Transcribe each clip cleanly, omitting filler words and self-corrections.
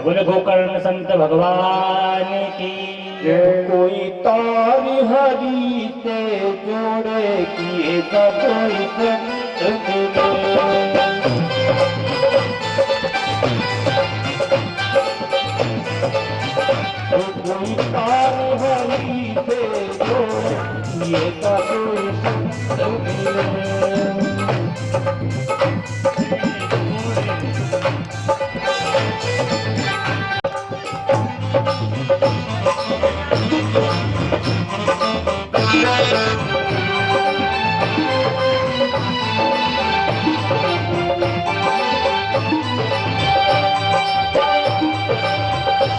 बोले गोकर्ण संत भगवान की। कोई तार हरि से जोड़े किए कोई संत मिले। कोई तार हरि से जोड़े किए कोई संत मिले।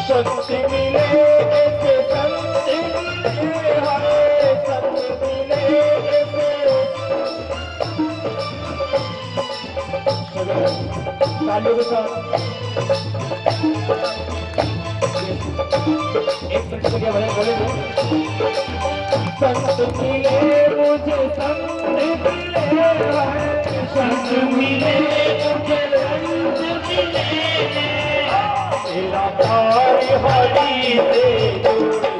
संत मिले ऐसे संत मिले हरे संत मिले ऐसे। तालियों के साथ एक मिनट के लिए बोले संत मिले मुझे संत मिले हरे संत मिले मुझे संत मिले। तेरा प्यार हरि से जोड़े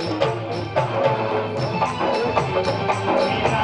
मेरा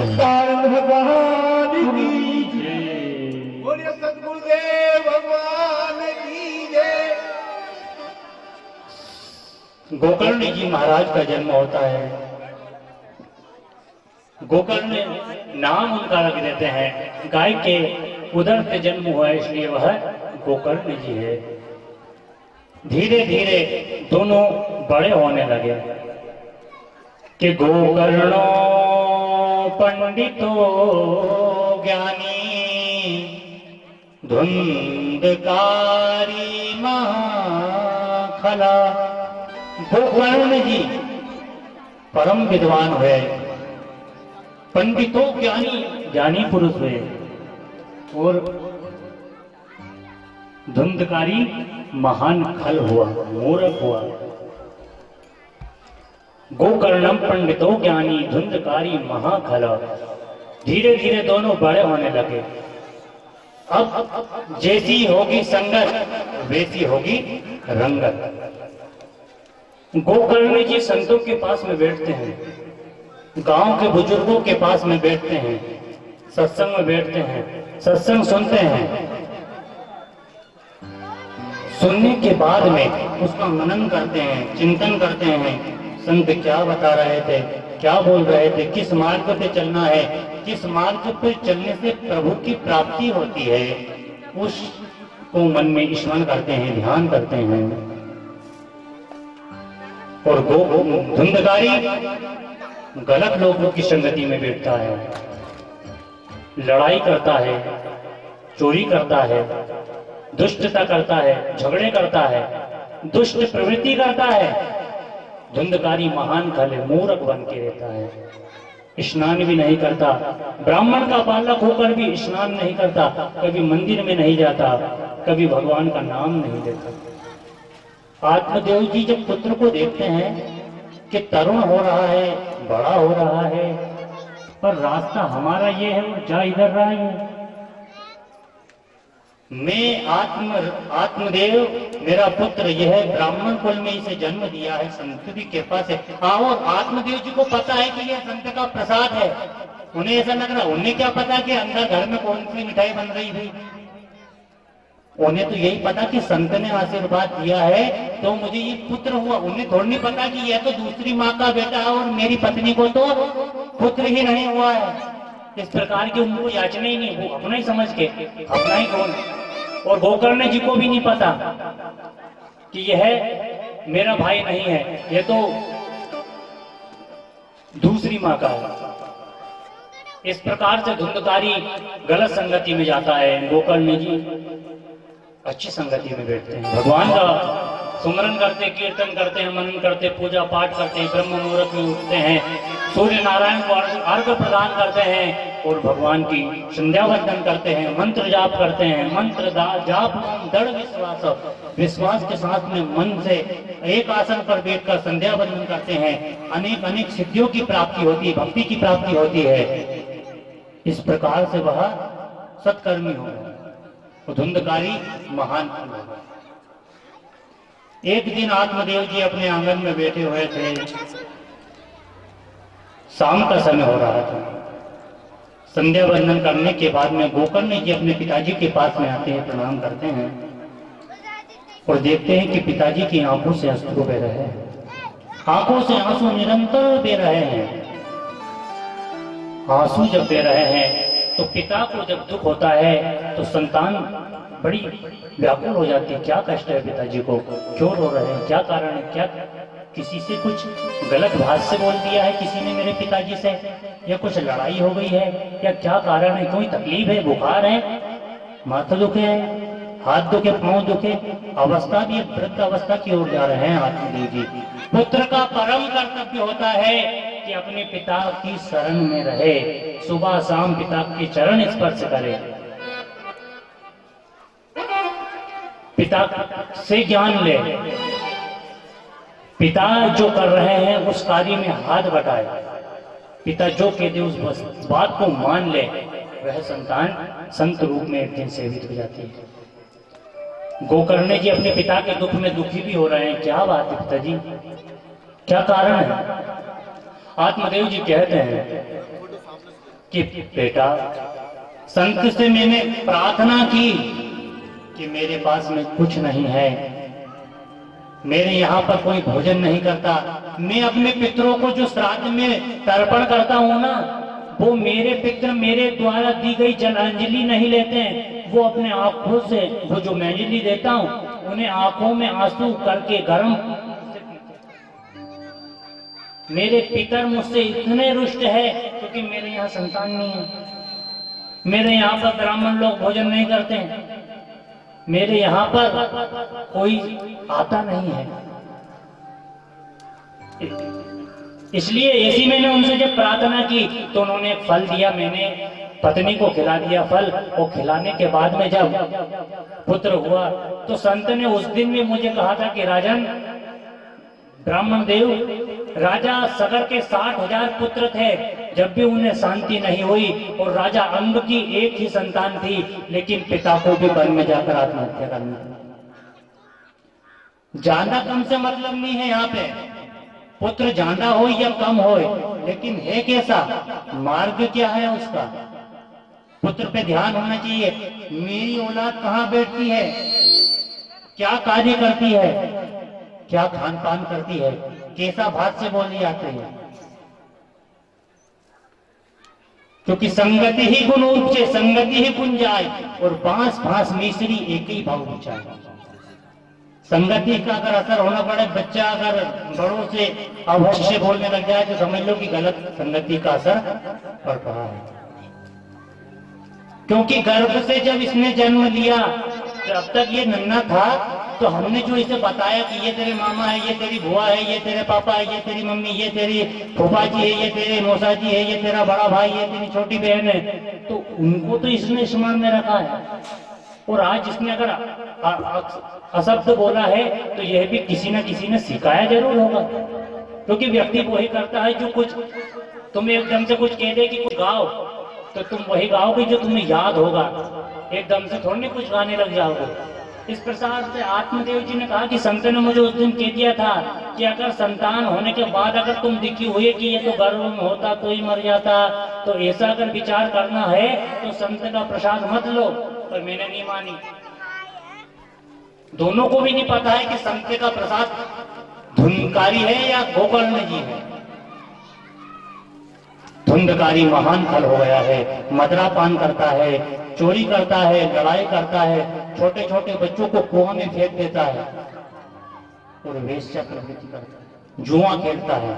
कारण भगवान की जय। बोलिए सतगुरुदेव भगवान की जय। गोकर्ण जी महाराज का जन्म होता है। गोकर्ण नाम उनका रख देते हैं, गाय के उदर से जन्म हुआ इसलिए वह गोकर्ण जी है। धीरे धीरे दोनों बड़े होने लगे कि गोकर्णो पंडितो ज्ञानी धुंधकारी महाखला। गोकर्ण जी परम विद्वान हुए, पंडितों ज्ञानी ज्ञानी पुरुष हुए और धुंधकारी महान खल हुआ, मूर्ख हुआ। गोकर्णम पंडितो ज्ञानी धुंधकारी महाखल। धीरे धीरे दोनों बड़े होने लगे। अब जैसी होगी संगत वैसी होगी रंगत। गोकर्ण जी संतों के पास में बैठते हैं, गांव के बुजुर्गों के पास में बैठते हैं, सत्संग में बैठते हैं, सत्संग सुनते हैं। सुनने के बाद में उसका मनन करते हैं, चिंतन करते हैं। संत क्या बता रहे थे, क्या बोल रहे थे, किस मार्ग पे चलना है, किस मार्ग पे चलने से प्रभु की प्राप्ति होती है, उसको मन में स्मरण करते हैं, ध्यान करते हैं। और धुंधकारी गलत लोगों की संगति में बैठता है, लड़ाई करता है, चोरी करता है, दुष्टता करता है, झगड़े करता है, दुष्ट प्रवृत्ति करता है। धुंधकारी महान खल मूर्ख बन के रहता है। स्नान भी नहीं करता, ब्राह्मण का बालक होकर भी स्नान नहीं करता, कभी मंदिर में नहीं जाता, कभी भगवान का नाम नहीं लेता। आत्मदेव जी जब पुत्र को देखते हैं कि तरुण हो रहा है, बड़ा हो रहा है, पर रास्ता हमारा ये है, वो जा इधर रहा है। मैं आत्मदेव मेरा पुत्र यह है, ब्राह्मण कुल में इसे जन्म दिया है संत की कृपा से। और आत्मदेव जी को पता है कि यह संत का प्रसाद है। उन्हें ऐसा लग रहा, उन्हें क्या पता कि अंदर घर में कौन सी मिठाई बन रही थी। उन्हें तो यही पता कि संत ने आशीर्वाद दिया है तो मुझे ये पुत्र हुआ। उन्हें थोड़ी नहीं पता कि यह तो दूसरी माँ का बेटा है और मेरी पत्नी को तो पुत्र ही नहीं हुआ है। इस प्रकार की उनको याचना ही नहीं, वो अपना ही समझ के अपना ही कौन। और गोकर्ण जी को भी नहीं पता कि यह मेरा भाई नहीं है, यह तो दूसरी माँ का है। इस प्रकार से धुंधकारी गलत संगति में जाता है। गोकर्ण जी अच्छी संगति में बैठते हैं, भगवान का सुमरन करते, कीर्तन करते हैं, मनन करते, पूजा पाठ करते हैं, ब्रह्म मुहूर्त में उठते हैं, सूर्य नारायण को अर्घ्य प्रदान करते हैं और भगवान की संध्या वंदन करते हैं, मंत्र जाप करते हैं। मंत्र जाप दृढ़ विश्वास के साथ में मन से एक आसन पर बैठकर संध्या वंदन करते हैं। अनेक अनेक सिद्धियों की प्राप्ति होती है, भक्ति की प्राप्ति होती है। इस प्रकार से वह सत्कर्मी होगा, धुंधकारी महान होगा। एक दिन आत्मदेव जी अपने आंगन में बैठे हुए थे, शाम का समय हो रहा था। संध्या वंदन करने के बाद में गोकर्ण जी अपने पिताजी के पास में आते हैं, प्रणाम करते हैं और देखते हैं कि पिताजी की आंखों से अश्रु बह रहे हैं, आंखों से आंसू निरंतर बह रहे हैं। आंसू जब बह रहे हैं तो पिता को जब दुख होता है तो संतान बड़ी व्याकुल हो जाती है। क्या कष्ट है पिताजी को, क्यों रो रहे हैं, क्या कारण है, क्या किसी से कुछ गलत भाषा बोल दिया है किसी ने मेरे पिताजी से, या कुछ लड़ाई हो गई है, या क्या कारण है, कोई तकलीफ है, बुखार है, माथा दुखे है, हाथ दुखे, पांव दुखे। अवस्था भी वृद्ध अवस्था की ओर जा रहे हैं आत्मदेव जी। पुत्र का परम कर्तव्य होता है कि अपने पिता की शरण में रहे, सुबह शाम पिता के चरण स्पर्श करे, पिता से ज्ञान ले, पिता जो कर रहे हैं उस कार्य में हाथ बटाए, पिता जो कहते उस बात को मान ले, वह संतान संत रूप में एक दिन सेवित हो जाती है। गोकर्ण जी अपने पिता के दुख में दुखी भी हो रहे हैं। क्या बात है पिताजी, क्या कारण है? आत्मदेव जी कहते हैं कि बेटा, संत से मैंने प्रार्थना की कि मेरे पास में कुछ नहीं है, मेरे यहाँ पर कोई भोजन नहीं करता, मैं अपने पितरों को जो श्राद्ध में तर्पण करता हूँ ना, वो मेरे पितर मेरे द्वारा दी गई जलांजलि नहीं लेते हैं, वो अपने आंखों से वो जो मैं अंजलि देता हूँ उन्हें आंखों में आंसू करके गर्म। मेरे पितर मुझसे इतने रुष्ट है क्योंकि मेरे यहाँ संतान नहीं है, मेरे यहाँ पर ब्राह्मण लोग भोजन नहीं करते हैं, मेरे यहाँ पर कोई आता नहीं है। इसलिए ऐसी मैंने उनसे जब प्रार्थना की तो उन्होंने एक फल दिया, मैंने पत्नी को खिला दिया फल, और खिलाने के बाद में जब पुत्र हुआ तो संत ने उस दिन भी मुझे कहा था कि राजन, ब्राह्मण देव, राजा सगर के 60,000 पुत्र थे, जब भी उन्हें शांति नहीं हुई, और राजा अंब की एक ही संतान थी, लेकिन पिता को भी वन में जाकर आत्महत्या करनी थी। ज्यादा कम से मतलब नहीं है यहाँ पे, पुत्र ज्यादा हो या कम हो, लेकिन है कैसा, मार्ग क्या है उसका, पुत्र पे ध्यान होना चाहिए। मेरी औलाद कहाँ बैठती है, क्या कार्य करती है, क्या खान पान करती है, कैसा भात से बोली जाती है, क्योंकि संगति ही गुण उपजे, संगति ही गुण जाए, और बांस भांस मिश्री एक ही भाव विचार। संगति का अगर असर होना पड़े, बच्चा अगर बड़ों से अवश्य बोलने लग जाए तो समझ लो कि गलत संगति का असर पड़ रहा है। क्योंकि गर्भ से जब इसने जन्म लिया, जब तक ये नन्हा था, तो हमने जो इसे बताया कि ये तेरे मामा है, ये तेरी बुआ है, ये तेरे पापा है, ये तेरी मम्मी, ये तेरी फूफा जी है, ये तेरे मौसा जी है, ये तेरा बड़ा भाई, ये तेरी छोटी बहन है, तो उनको तो इसने स्मरण में रखा है। और आज इसने अगर अशब्द बोला है तो यह भी किसी न किसी ने सिखाया जरूर होगा, क्योंकि व्यक्ति वही करता है जो कुछ तुम्हें एकदम से कुछ कह दे कि कुछ गाओ, तो तुम वही गाओगे जो तुम्हें याद होगा, एकदम से थोड़ी कुछ गाने लग जाओगे। इस प्रकार से आत्मदेव जी ने कहा कि संत ने मुझे उस दिन कह दिया था कि अगर संतान होने के बाद अगर तुम दिखी हुई कि ये तो गर्भ में होता तो ही मर जाता, तो ऐसा अगर विचार करना है तो संत का प्रसाद मत लो। पर मैंने नहीं मानी, दोनों को भी नहीं पता है कि संत का प्रसाद धुंधकारी है या गोकर्ण जी है। धुंधकारी महान फल हो गया है, मदरा पान करता है, चोरी करता है, लड़ाई करता है, छोटे छोटे बच्चों को कुआं में फेंक देता है, और वेश्या प्रवृत्ति करता है, जुआ खेलता है,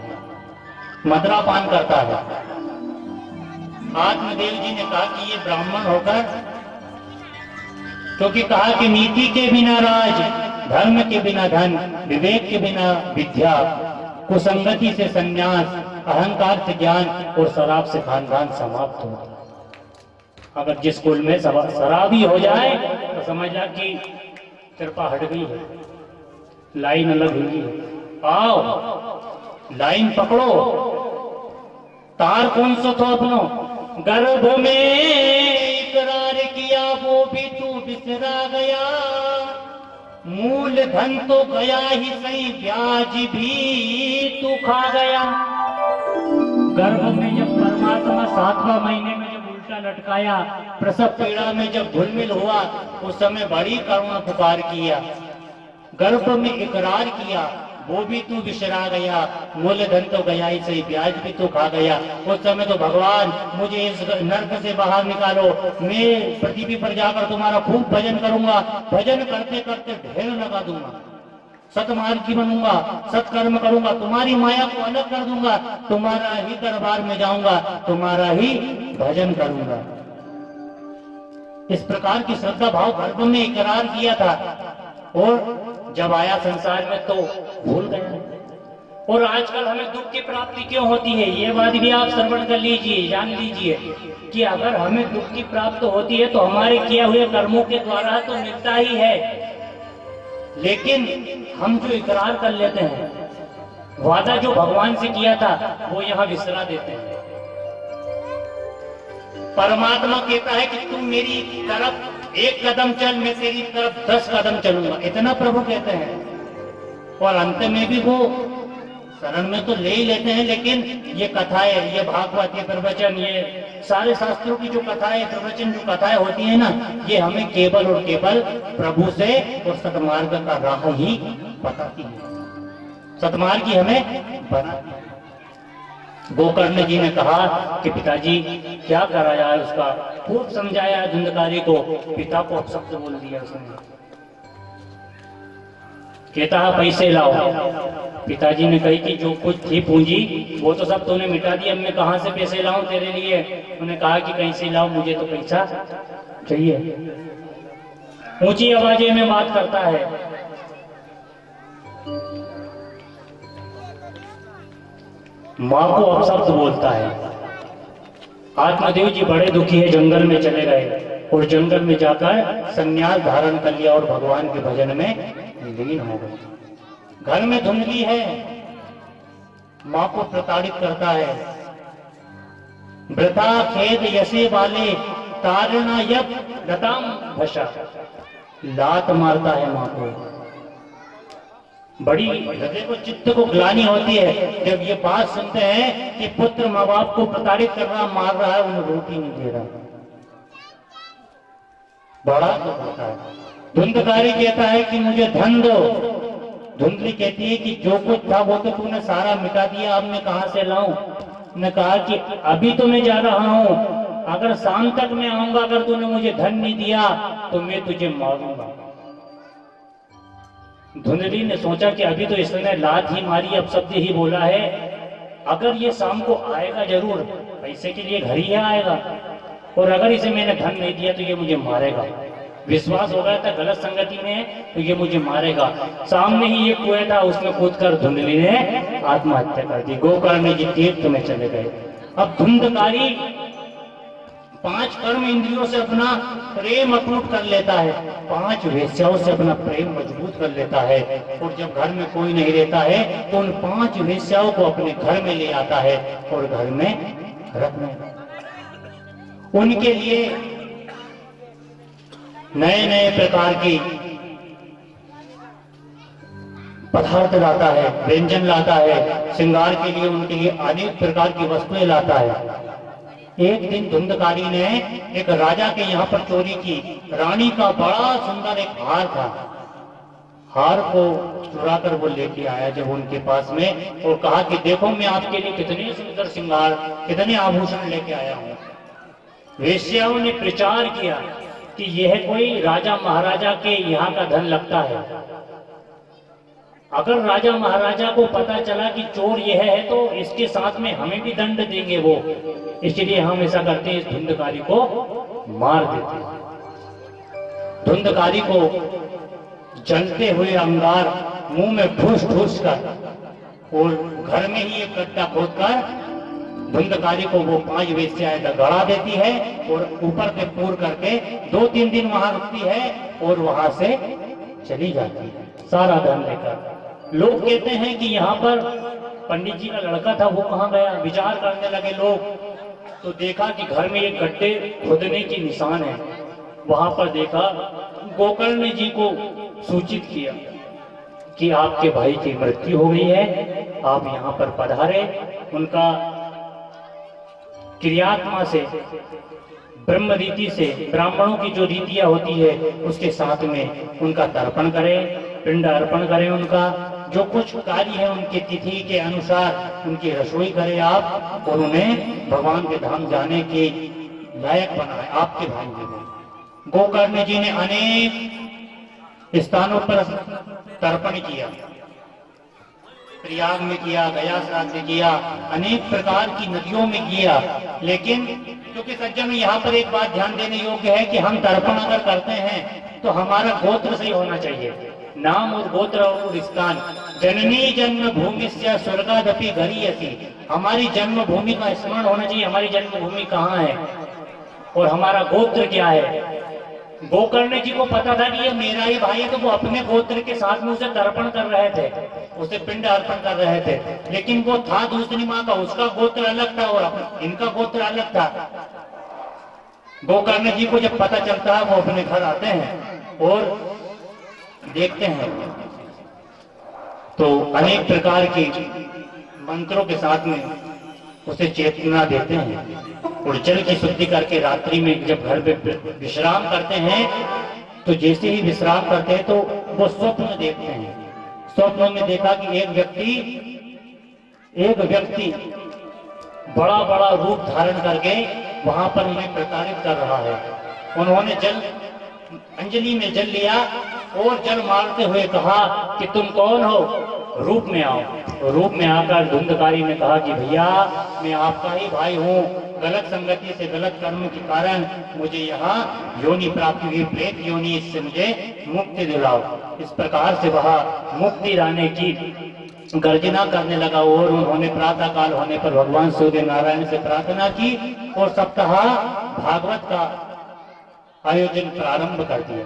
मदरा पान करता है। आत्मदेव जी ने कहा कि ये ब्राह्मण होकर, क्योंकि कहा कि नीति के बिना राज, धर्म के बिना धन, विवेक के बिना विद्या, कुसंगति से संन्यास, अहंकार से ज्ञान, और शराब से खानदान समाप्त होता है। अगर जिस कुल में शराबी हो जाए तो समझना कि कृपा हट गई है, लाइन अलग हुई है। आओ लाइन पकड़ो, तार कौन सा तो अपनो, गर्भ में इकरार किया वो भी तू बिसरा गया, मूल धन तो गया ही सही, ब्याज भी तू खा गया। गर्भ में जब परमात्मा 7वां महीने में जब उल्टा लटकाया, प्रसव पीड़ा में जब घुलमिल हुआ, उस समय बड़ी करुणा पुकार किया, गर्भ में इकरार किया वो भी तू बिसरा गया, मूल धन तो गया ही सही, ब्याज भी तू खा गया। उस समय तो भगवान मुझे इस नर्क से बाहर निकालो, मैं पृथ्वी पर जाकर तुम्हारा खूब भजन करूंगा, भजन करते करते ढेर लगा दूंगा, सतमार्गी बनूंगा, सत्कर्म करूंगा, तुम्हारी माया को अलग कर दूंगा, तुम्हारा ही दरबार में जाऊंगा, तुम्हारा ही भजन करूंगा। इस प्रकार की श्रद्धा भाव गर्भ में इकरार किया था, और जब आया संसार में तो भूल गया। और आजकल हमें दुख की प्राप्ति क्यों होती है, ये बात भी आप श्रवण कर लीजिए, जान लीजिए कि अगर हमें दुख की प्राप्ति होती है तो हमारे किए हुए कर्मों के द्वारा तो मिलता ही है, लेकिन हम जो इकरार कर लेते हैं, वादा जो भगवान से किया था वो यहाँ विसरा देते हैं। परमात्मा कहता है कि तुम मेरी तरफ 1 कदम चल, मैं तेरी तरफ 10 कदम चलूंगा, इतना प्रभु कहते हैं। और अंत में भी वो शरण में तो ले ही लेते हैं, लेकिन ये कथाएं, ये भागवत, ये प्रवचन, ये सारे शास्त्रों की जो कथाएं, प्रवचन, जो कथाएं होती है ना, ये हमें केवल और केवल प्रभु से और सतमार्ग का राह ही बताती है, सतमार्ग की हमें बनाती है। गोकर्ण जी ने कहा कि पिताजी क्या कराया है उसका, खूब समझाया धुंधकारी को, पिता को अपशब्द बोल दिया उसने। कहता है पैसे लाओ। पिताजी ने कही कि जो कुछ थी पूंजी वो तो सब तूने मिटा दी, अब मैं कहां से पैसे लाऊं तेरे लिए। उन्होंने कहा कि कहीं से लाओ, मुझे तो पैसा चाहिए। ऊंची आवाजें में बात करता है। मां को अपशब्द बोलता है। आत्मदेव जी बड़े दुखी है, जंगल में चले गए और जंगल में जाकर संन्यास धारण कर लिया और भगवान के भजन में लीन हो गए। घर में धुंधली है, मां को प्रताड़ित करता है। वृथा खेद यसे वाले तारणा यप लताम भषा, लात मारता है मां को। बड़ी हृदय को, चित्त को ग्लानि होती है जब ये बात सुनते हैं कि पुत्र माँ बाप को प्रताड़ित कर रहा, मार रहा है, उन्हें रोटी नहीं दे रहा। बड़ा दुख होता है। धुंधकारी कहता है कि मुझे धन दो। धुंधली कहती है कि जो कुछ था वो तो तूने सारा मिटा दिया, अब मैं कहां से लाऊं। ने कहा कि अभी तो मैं जा रहा हूं, अगर शाम तक मैं आऊंगा, अगर तूने मुझे धन नहीं दिया तो मैं तुझे मारूंगा। धुंधली ने सोचा कि अभी तो इसने लात ही मारी, अपशब्द ही बोला है, अगर ये शाम को आएगा जरूर, पैसे के लिए घर ही आएगा, और अगर इसे मैंने धन नहीं दिया तो ये मुझे मारेगा। विश्वास हो गया था गलत संगति में तो ये मुझे मारेगा। सामने ही ये कुएं था, उसमें कूदकर धुंधली ने आत्महत्या कर दी। गोकर्ण जी तीर्थ में चले गए। अब धुंधकारी 5 कर्म इंद्रियों से अपना प्रेम अटूट कर लेता है, 5 वेश्याओं से अपना प्रेम मजबूत कर लेता है, और जब घर में कोई नहीं रहता है तो उन 5 वेश्याओं को अपने घर में ले आता है और घर में रखने, उनके लिए नए नए प्रकार की पदार्थ लाता है, व्यंजन लाता है, श्रृंगार के लिए उनके लिए अनेक प्रकार की वस्तुएं लाता है। एक दिन धुंधकारी ने एक राजा के यहाँ पर चोरी की। रानी का बड़ा सुंदर एक हार था, हार को चुरा कर वो लेके आया जब उनके पास में, और कहा कि देखो मैं आपके लिए कितने सुंदर श्रृंगार, कितने आभूषण लेके आया हूँ। वेश्याओं ने प्रचार किया कि यह कोई राजा महाराजा के यहाँ का धन लगता है। अगर राजा महाराजा को पता चला कि चोर यह है तो इसके साथ में हमें भी दंड देंगे वो, इसलिए हम ऐसा करते हैं, इस धुंधकारी को मार देते हैं। धुंधकारी को जलते हुए अंगार मुंह में ठूस ठूस कर और घर में ही एक गड्ढा खोदकर धुंधकारी को वो 5 वेश्याएं गड़ा देती है और ऊपर से पूर करके 2-3 दिन वहां रुकती है और वहां से चली जाती है सारा धन लेकर। लोग कहते हैं कि यहाँ पर पंडित जी का लड़का था, वो कहाँ गया। विचार करने लगे लोग तो देखा कि घर में एक गड्ढे खोदने की निशान है। वहां पर देखा, गोकर्ण जी को सूचित किया कि आपके भाई की मृत्यु हो गई है, आप यहाँ पर पधारे। उनका क्रियात्मा से, ब्रह्म रीति से, ब्राह्मणों की जो रीतियां होती है उसके साथ में उनका तर्पण करें, पिंड अर्पण करें, उनका जो कुछ कार्य है उनकी तिथि के अनुसार उनकी रसोई करें आप, और उन्हें भगवान के धाम जाने के लायक बनाए आपके भाई में। गोकर्ण जी ने अनेक स्थानों पर तर्पण किया, प्रयाग में किया, गया श्राद्ध किया, अनेक प्रकार की नदियों में किया। लेकिन क्योंकि सज्जन यहाँ पर एक बात ध्यान देने योग्य है कि हम तर्पण अगर करते हैं तो हमारा गोत्र सही होना चाहिए, नाम और गोत्र और स्थान। जननी जन्म भूमि से स्वर्गादपि गरीयसी, हमारी जन्मभूमि का स्मरण होना चाहिए, हमारी जन्मभूमि कहाँ है और हमारा गोत्र क्या है। गोकर्ण जी को पता था कि ये मेरा ही भाई है, तो वो अपने गोत्र के साथ में उसे तर्पण कर रहे थे, उसे पिंड अर्पण कर रहे थे। लेकिन वो था दूसरी माँ का, उसका गोत्र अलग था और इनका गोत्र अलग था। गोकर्ण जी को जब पता चलता है वो अपने घर आते हैं और देखते हैं तो अनेक प्रकार के मंत्रों के साथ में उसे चेतना देते हैं और जल की शुद्धि करके रात्रि में जब घर पे विश्राम करते हैं तो जैसे ही विश्राम करते हैं तो वो स्वप्न देखते हैं। स्वप्नों में देखा कि एक व्यक्ति बड़ा बड़ा रूप धारण करके वहां पर उन्हें प्रताड़ित कर रहा है। उन्होंने अंजलि में जल लिया और जल मारते हुए कहा कि तुम कौन हो, रूप में आओ। रूप में आकर धुंधकारी ने कहा कि भैया मैं आपका ही भाई हूँ, गलत संगति से गलत कर्म के कारण मुझे यहाँ योनि प्राप्ति हुई, प्रेत योनि, इससे मुझे मुक्ति दिलाओ। इस प्रकार से वह मुक्ति लाने की गर्जना करने लगा और उन्होंने प्रातः काल होने पर भगवान सूर्य नारायण से प्रार्थना की और सप्ताह भागवत का आयोजन प्रारंभ कर दिया।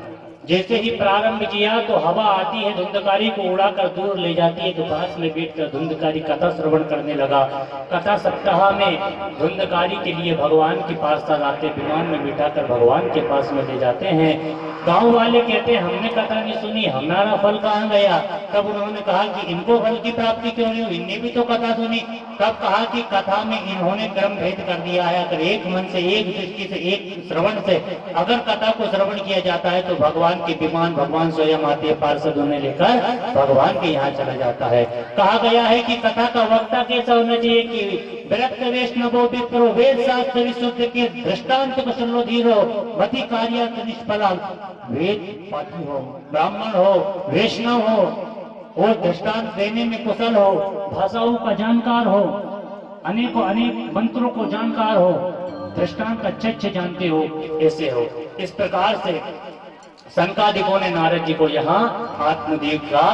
जैसे ही प्रारंभ किया तो हवा आती है, धुंधकारी को उड़ाकर दूर ले जाती है, तो पास में बैठकर धुंधकारी कथा श्रवण करने लगा। कथा सप्ताह में धुंधकारी के लिए भगवान के पास आते, विमान में बिठाकर भगवान के पास में ले जाते हैं। गांव वाले कहते हैं हमने कथा नहीं सुनी, हमारा फल कहाँ गया। तब उन्होंने कहा कि इनको फल की प्राप्ति क्यों नहीं हुई, इनने भी तो कथा सुनी। तब कहा कि कथा में इन्होंने क्रम भेद कर दिया है। अगर एक मन से, एक दृष्टि से, एक श्रवण से अगर कथा को श्रवण किया जाता है तो भगवान के विमान भगवान स्वयं आते हैं, पार्षद उन्हें लेकर भगवान के यहाँ चला जाता है। कहा गया है कि कथा का वक्ता कैसा होना चाहिए कि विरक्त वैष्णवो विप्रो, वेद शास्त्र विशुद्ध के दृष्टांत कुशलो धीरो, मति कार्य निष्फला। वेद पाठी हो, ब्राह्मण हो, वैष्णव हो और दृष्टांत देने में कुशल हो, भाषाओं का जानकार हो, अनेक मंत्रों को जानकार हो, दृष्टांत अच्छे जानते हो, ऐसे हो। इस प्रकार से संकादिकों ने नारद जी को यहाँ आत्मदेव का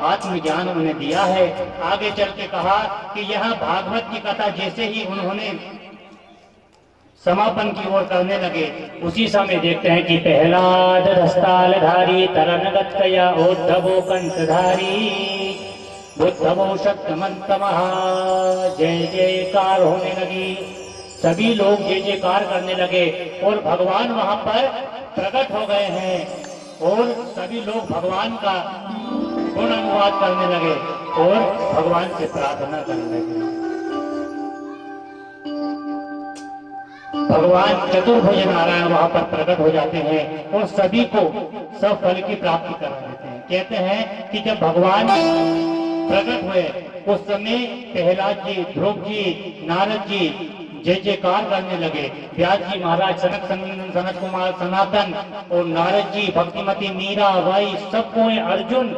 आत्मज्ञान उन्हें दिया है। आगे चल के कहा कि यह भागवत की कथा जैसे ही उन्होंने समापन की ओर करने लगे, उसी समय देखते हैं कि प्रहलाद हस्तालधारी तरनगतया उद्धवो कंठधारी बुद्धवो शक्तमंतमः, जय जयकार होने लगी। सभी लोग जय जयकार करने लगे और भगवान वहां पर प्रकट हो गए हैं और सभी लोग भगवान का गुण अनुवाद करने लगे और भगवान से प्रार्थना करने लगे। भगवान चतुर्भुज नारायण वहां पर प्रकट हो जाते हैं और सभी को सब फल की प्राप्ति करा देते हैं। कहते हैं कि जब भगवान प्रकट हुए उस समय प्रहलाद जी, ध्रुव जी, नारद जी जय जयकार करने लगे। व्यास जी महाराज, सनत कुमार, सनातन और नारद जी, भक्तिमती मीरा बाई, सब कोई, अर्जुन,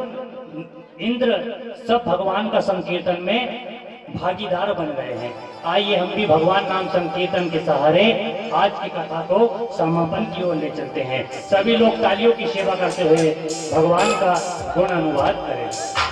इंद्र, सब भगवान का संकीर्तन में भागीदार बन गए हैं। आइए हम भी भगवान नाम संकीर्तन के सहारे आज की कथा को समापन की ओर ले चलते हैं। सभी लोग तालियों की सेवा करते हुए भगवान का गुण अनुवाद करें।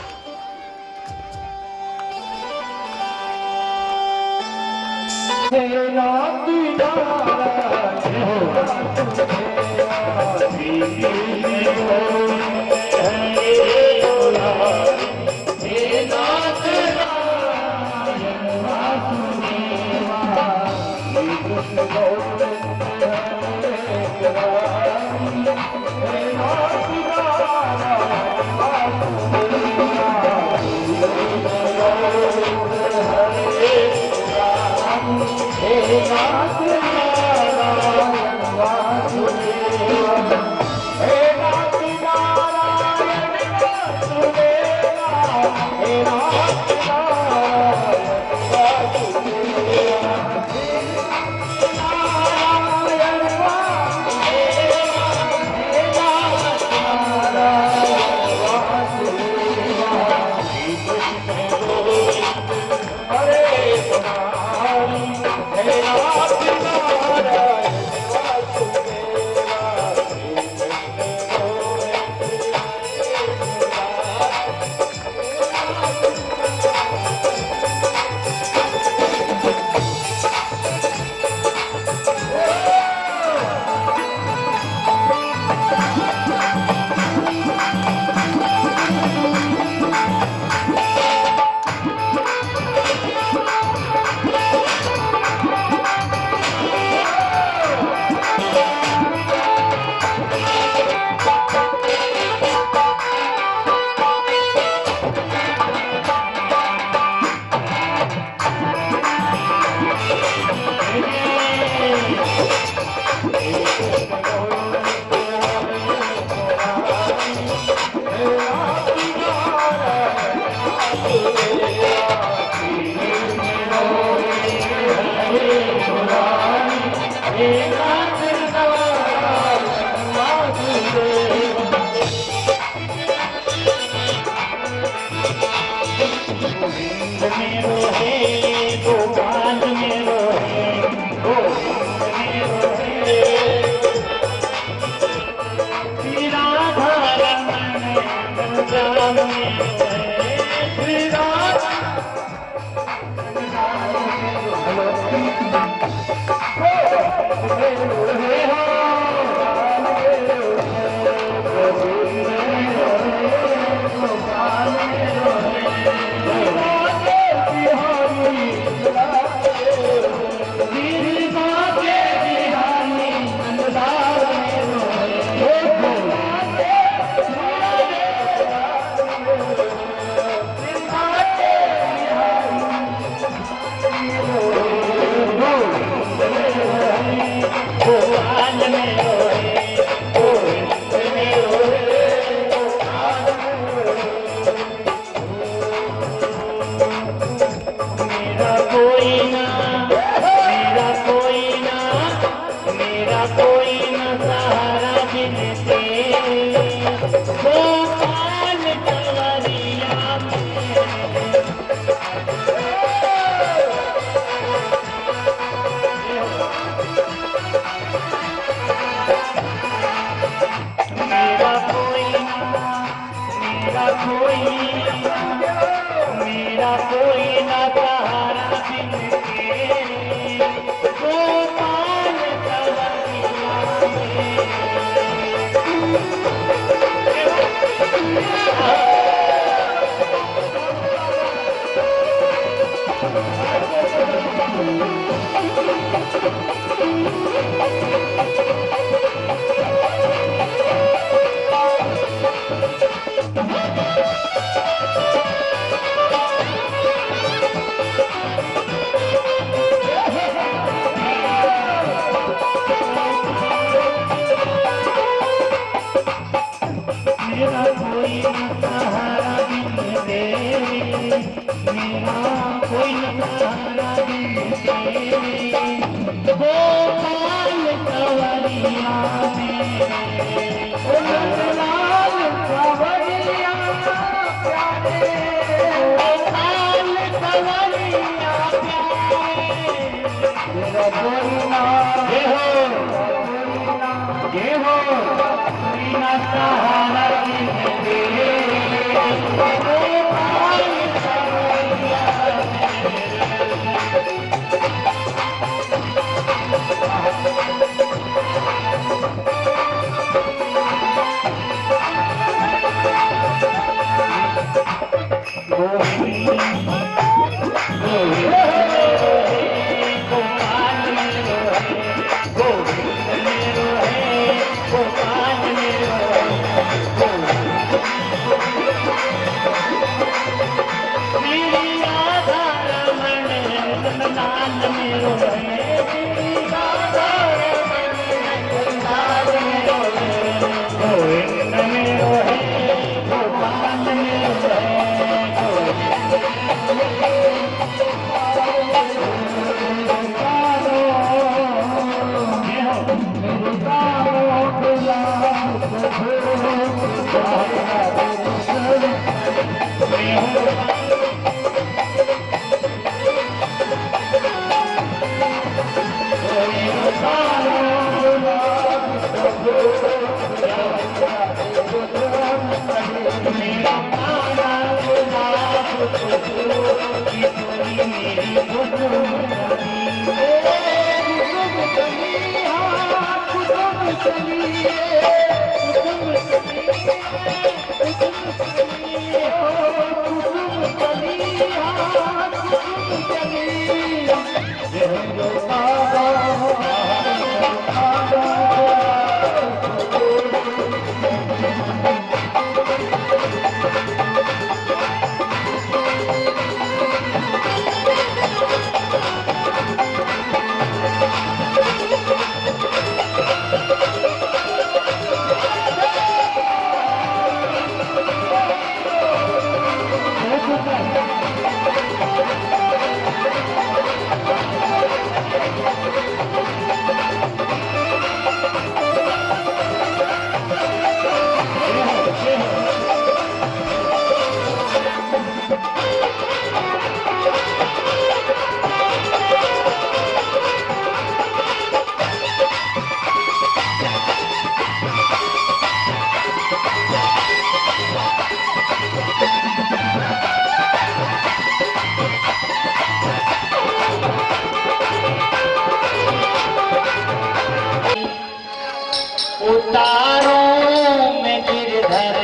उतारों में गिरधर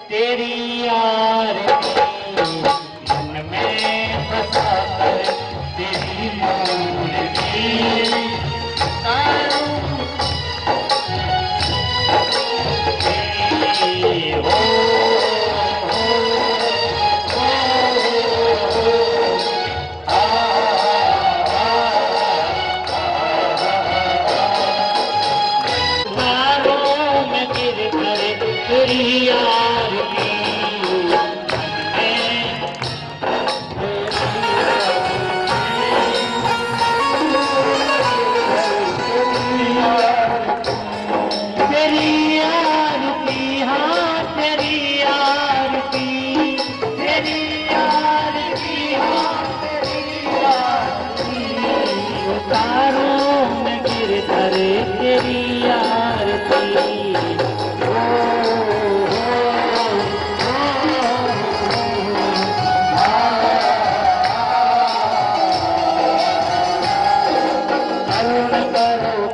तेरी आरती मन में बसा कर तेरी मूर्ति उतारूं तेरी हो तेरी आरती तेरी आरती हाँ तेरी आरती तेरी आरती हाँ तेरी आरती उतारों में गिरधर तेरी आरती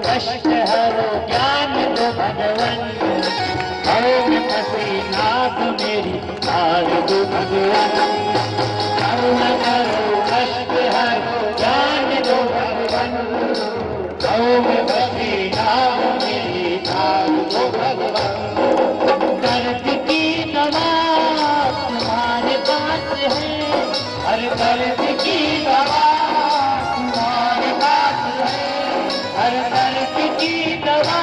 कष्ट हरो ज्ञान दो भगवन हरो में फंसी नाथ मेरी तार दो भगवन करुण करो कष्ट हरो ज्ञान दो भगवन हरो में फंसी नाथ मेरी तार दो भगवन दर्द की दवा तुम्हारे पास है हर दर्द की दवा तुम्हारे पास है हर दर्द की दवा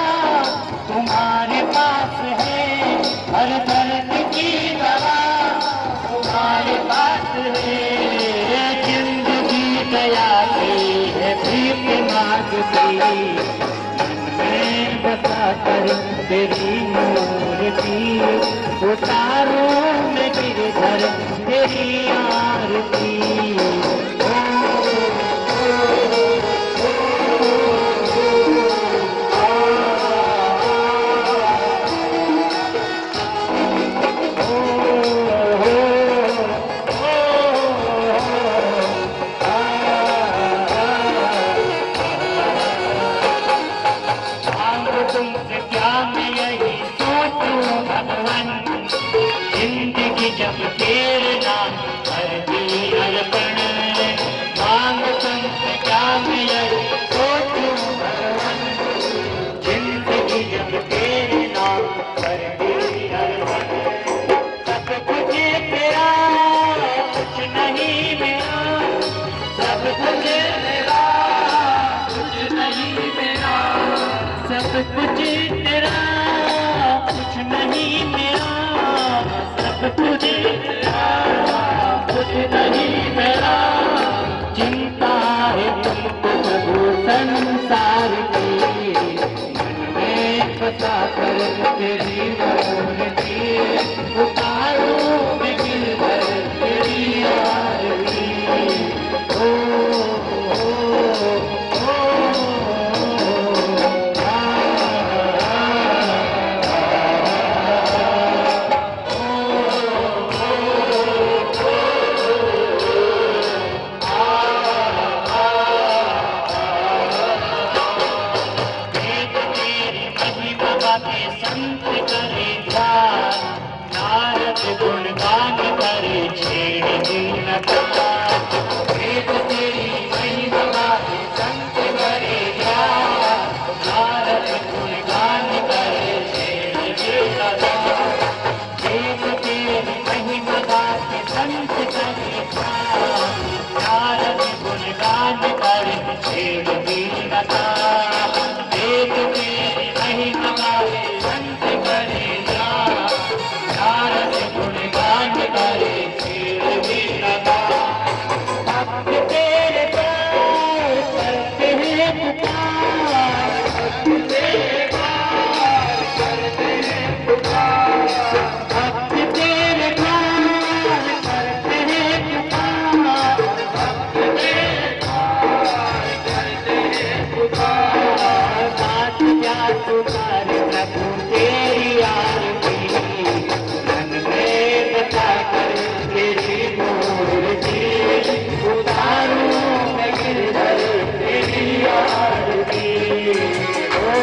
तुम्हारे पास है हर दर्द की दवा तुम्हारे पास है जिंदगी दया की है भीख मांगती मन में बसा कर तेरी मूर्ति उतारों में गिरधर तेरी आरती तुमसे क्या मैं यही सोचूं भगवान जिंदगी जब तेरे नाम कर दी अर्पण मांग तुमसे क्या मैं यही सोचूं भगवान जिंदगी जब तेरे नाम कर दी अर्पण सब कुछ तेरा कुछ नहीं मेरा सब कुछ तेरा कुछ नहीं मेरा सब कुछ तेरा कुछ नहीं मेरा सब कुछ तेरा कुछ नहीं मेरा चिंता है तुमको प्रभु संसार की मन में बसा कर तेरी मूर्ति उतारो में गिरधर तेरी आरती संत करे ध्यान नारद गुणगान करे छेड़ दिन वेद तेरी महिमा गाते संत करे ध्यान नारद गुणगान करे छेड़ दिन वेद तेरी महिमा गाते संत करे ध्यान नारद गुणगान करे छेड़ दिन वेद तेरी महिमा गाते संत करे नारद गुणगान करे छेड़ दिन भक्त तेरे प्यार करते हैं पुकार भक्त तेरे प्यार करते हैं पुकार भक्त तेरे प्यार करते हैं पुकार भक्त तेरे प्यार करते हैं पुकार बात क्या पुकार प्रभु तेरी आरती मन में बसा कर तेरी मूर्ति उतारूं मैं गिरधर तेरी आरती ओ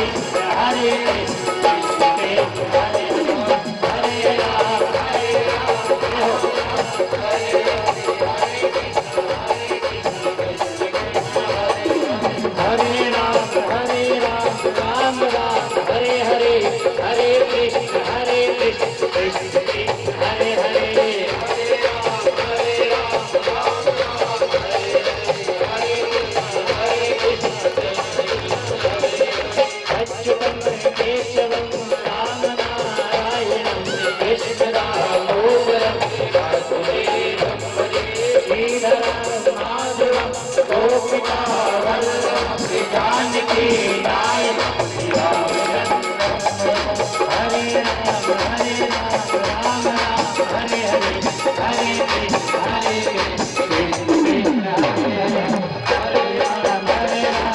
कृष्ण हरे कृष्ण कृष्ण हरे हरे राम हरे राम राम राम हरे हरे हरे कृष्ण कृष्ण कृष्ण हरे हरे अच्युतं केशवं राम नारायणं कृष्ण दामोदरं वासुदेवं श्रीधरं माधवं गोपिका वल्लभं जानकी नायकं हरे राम राम राम हरे हरे हरे कृष्ण कृष्ण कृष्ण हरे हरे हरे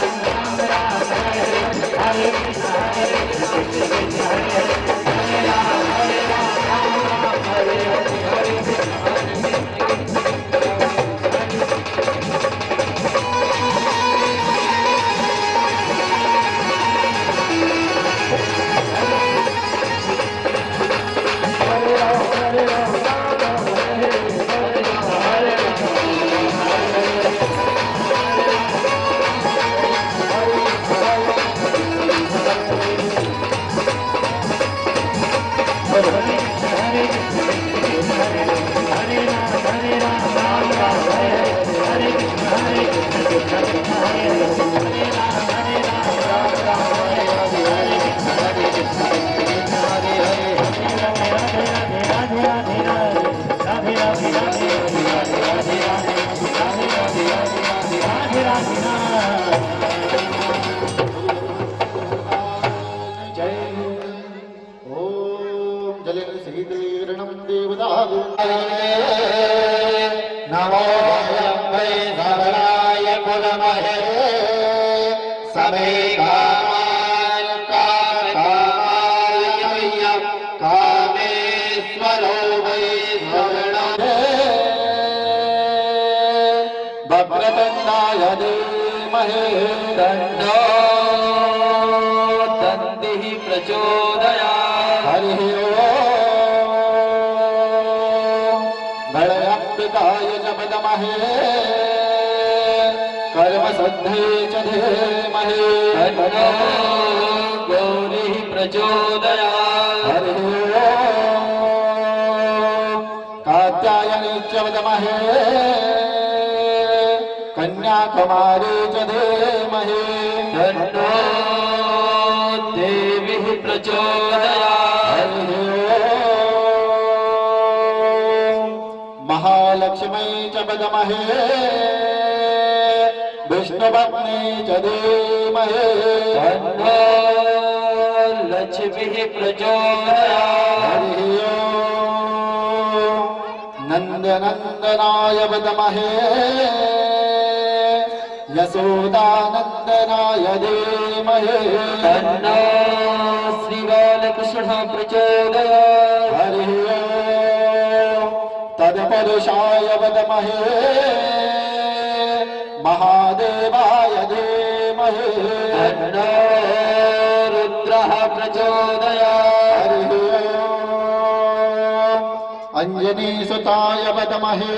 राम राम राम हरे हरे हरे कृष्ण कृष्ण हरे हरे हरे राम राम हरे हरे हरे नमो वै सरलाय कुलमहे समे कामाय कामेश्वरो वै स्वर्ण वक्रतुण्डाय धीमहि तन्नो दन्तिः प्रचोदयात् हरिः गणनाम्बिकाय च पदमहे कर्मसद्धे च धीमहि तन्नो गौरिः प्रचोदयात् हरिः कात्यायनी च पदमहे कन्याकुमारी च धीमहि तन्नो देवीः प्रचोदयात् महालक्ष्मी च पदमहे विष्णुपत्नी च धीमहि तन्नो लक्ष्मीः प्रचोदयात् नन्दनन्दनाय पदमहे यशोदानन्दनाय धीमहि तन्नो श्रीबालकृष्णः प्रचोदयात् हरिः तत्पुरुषाय वदमहे महादेवाय धीमहि तन्नो रुद्रः प्रचोदयात् हरिः अंजनीसुताय वदमहे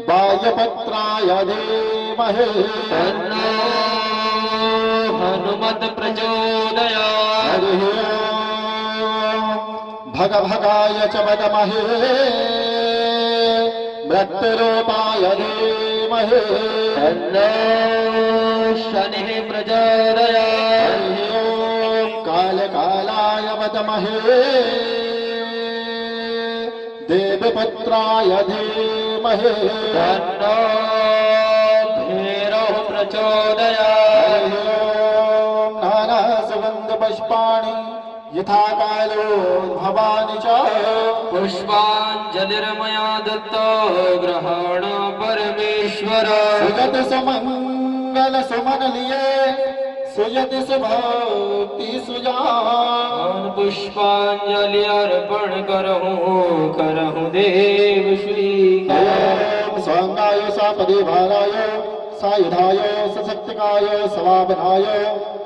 वायुपुत्राय धीमहि तन्नो हनुमत् प्रचोदयात् हरिः भगभगाय च वदमहे मृत्युरूपाय धीमहि तन्नो शनिः प्रचोदयात् कालकालाय वदमहे देवपुत्राय धीमहि तन्नो भैरवः प्रचोदयात् नानासुगन्धपुष्पाणि यथा कालोद्भवानि च पुष्पाञ्जलिर्मया दत्तो ग्रहण परमेश्वर सुगत सुमंगल सुमन लिए सुयति सुभक्ति सुजान पुष्पांजलि अर्पण करहूँ देव श्री स्वांगाय सापदे भाराय सायुधाय सशक्तिकाय सवामनाय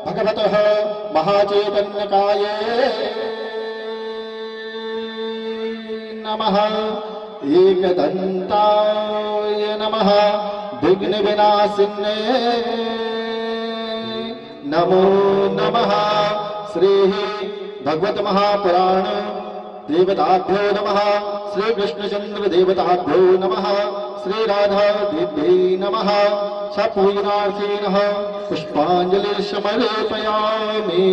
भगवतः महाचैतन्यकाय नमः। एकदन्ताय नमः। विघ्नविनाशिन्ये नमो नमः। श्री भगवत महापुराण देवताभ्यो नमः। श्री कृष्णचंद्र देवताभ्यो नमः। श्री राधा देव्यै नमः। सपूजनार्थिनः पुष्पांजलि समर्पयामि।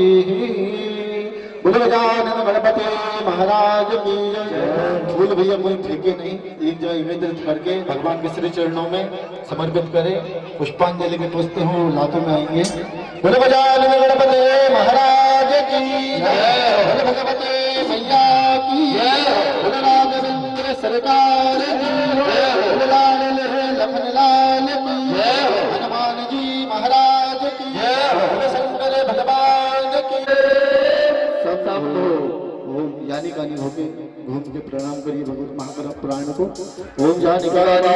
बोलो गजानन गणपति महाराज की जय। फूल भैया कोई फेंके नहीं, एक जगह एकत्रित करके भगवान के श्री चरणों में समर्पित करें। पुष्पांजलि के पुष्प हो लातों में आएंगे। बोलो गजानन गणपति महाराज की जय। बोलो भगवती मैया की जय। बोलो राघवेंद्र सरकार की जय। बोलो लाल लखन लाल की जय। हनुमान जी महाराज की जय। बोलो शंकर भगवान की सब ओम यानी होके घूम के प्रणाम करिए भगवत महापुराण को। ओम जपानि जपानि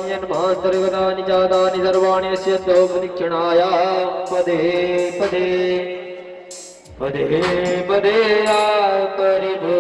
जन्मान्तर्गतानि जातानि सर्वाणि यस्य प्रदक्षिणाय पदे पदे पदे पदे परिभो।